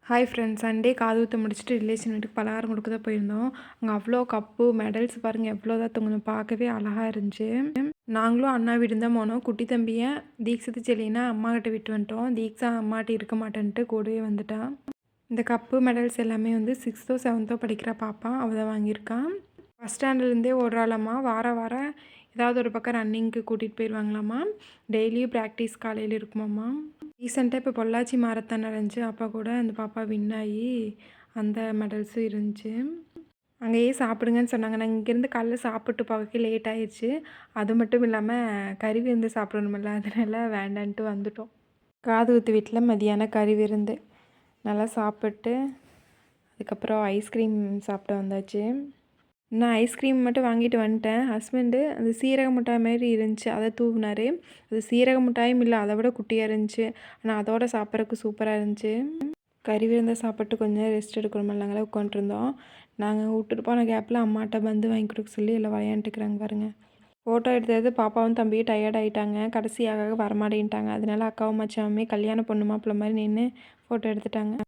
Hi friends. Sunday காது குத்த முடிச்சுட்டு ரிலேஷன் வீட்டுக்கு பலகாரம் கொடுக்க தான் போயிருந்தோம். அங்கே அவ்வளோ கப்பு மெடல்ஸ் பாருங்கள் எவ்வளோ தான் தொங்கணும், பார்க்கவே அழகாக இருந்துச்சு. நாங்களும் அண்ணா வீடு தான் போனோம். குட்டி தம்பியை தீக்ஷித்து செல்லினா அம்மாக்கிட்ட விட்டு வந்துட்டோம். தீக்ஷா அம்மாட்ட இருக்க மாட்டேன்ட்டு கூடவே வந்துட்டான். இந்த கப்பு மெடல்ஸ் எல்லாமே வந்து 6தோ 7தோ படிக்கிற பாப்பா அவள் தான் வாங்கியிருக்கான். ஃபஸ்ட் ஸ்டாண்டர்ட்லேருந்தே ஓடுறாளாம்மா. வாரம் ஏதாவது ஒரு பக்கம் ரன்னிங்க்கு கூட்டிகிட்டு போயிடுவாங்களாம்மா. டெய்லியும் ப்ராக்டிஸ் காலையில் இருக்குமாம்மா. ரீசெண்டாக இப்போ பொள்ளாச்சி மாரத்தான் நடந்துச்சு. அப்போ கூட அந்த பாப்பா வின் ஆகி அந்த மெடல்ஸும் இருந்துச்சு. அங்கேயே சாப்பிடுங்கன்னு சொன்னாங்க. நாங்கள் இங்கேருந்து காலைல சாப்பிட்டு பார்க்க லேட் ஆயிடுச்சு. அது மட்டும் இல்லாமல் கறி விருந்து சாப்பிடணுமில்ல, அதனால் வேண்டான்ட்டு வந்துட்டோம். காது குத்து வீட்டில் மதியானம் கறி விருந்து நல்லா சாப்பிட்டு அதுக்கப்புறம் ஐஸ்கிரீம் சாப்பிட வந்தாச்சு. நான் ஐஸ்கிரீம் மட்டும் வாங்கிட்டு வந்துட்டேன். ஹஸ்பண்டு அந்த சீரக மிட்டாய் மாரி இருந்துச்சு, அதை தூவினார். அது சீரக மிட்டாயும் இல்லை, அதை விட குட்டியாக இருந்துச்சு. ஆனால் அதோட சாப்பிட்றதுக்கு சூப்பராக இருந்துச்சு. கறி விருந்தை சாப்பிட்டு கொஞ்சம் ரெஸ்ட் எடுக்கணுமில்லங்களே உட்காண்ட்ருந்தோம். நாங்கள் விட்டுட்டு போன கேப்பில் அம்மாட்ட பந்து வாங்கி கொடுக்க சொல்லி எல்லாம் விளையாண்டுக்கிறாங்க பாருங்கள். ஃபோட்டோ எடுத்தது பாப்பாவும் தம்பியும் டயர்ட் ஆகிட்டாங்க. கடைசியாக வரமாட்டேன்ட்டாங்க. அதனால அக்காவும் மச்சாவுமே கல்யாண பொண்ணு மாப்பிள்ள மாதிரி நின்று ஃபோட்டோ எடுத்துட்டாங்க.